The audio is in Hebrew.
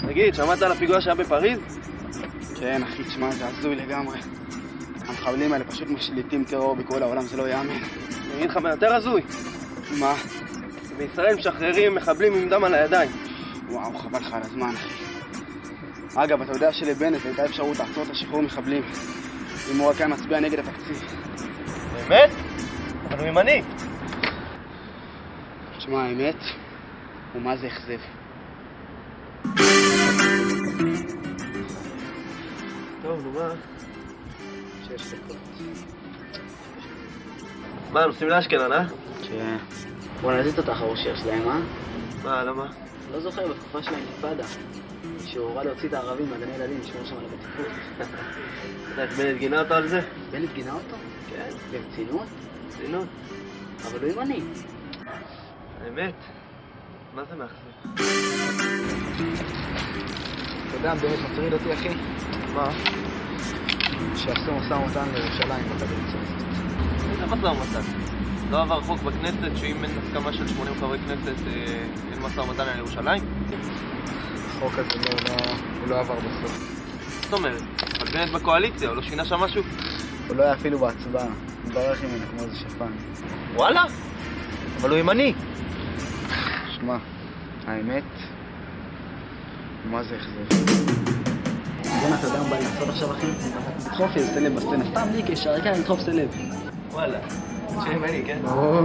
תגיד, שמעת על הפיגוע שהיה בפריז? כן, אחי, תשמע, זה הזוי לגמרי. המחבלים האלה פשוט משליטים טרור בכל העולם, זה לא יאמן. אני אגיד לך מה יותר הזוי. מה? בישראל משחררים מחבלים עם דם על הידיים. וואו, חבל לך על הזמן, אחי. אגב, אתה יודע שלבנט הייתה אפשרות לעצור את השחרור מחבלים אם הוא רק היה מצביע נגד התקציב. באמת? אבל הוא ימני. תשמע, האמת, ומה זה אכזב. טוב, נו מה? 6 דקות. מה, נוסעים לאשקלון, אה? כן. בוא נזיז את התחרושיה שלהם, אה? מה, למה? לא זוכר, בתקופה של האינתיפאדה, שהוא הורה להוציא את הערבים מהגני ילדים, לשמור שם על הבטיחות. אתה יודע, בנט גינה אותו על זה? בנט גינה אותו? כן. ברצינות? ברצינות. אבל הוא ימני. האמת, מה זה מאכזב? אתה יודע, באמת מטריד אותי, אחי? מה? שעשו משא ומתן לירושלים בקדנציה. זה משא ומתן. לא עבר חוק בכנסת שאם אין הסכמה של 80 חברי כנסת אין משא ומתן על ירושלים? החוק הזה הוא לא עבר בסוף. זאת אומרת, אבל בנט בקואליציה, הוא לא שינה שם משהו? הוא לא היה אפילו בהצבעה. הוא ברח ממנה כמו איזה שפן. וואלה? אבל הוא ימני. שמע, האמת, מה זה אכזב? בוא'נה, אתה יודע מה בא לי לעשות עכשיו, אחי? לדחוף איזה סלב בסצנה, סתם לי קשר, כן, לדחוף סלב. וואלה, שימני, כן? או,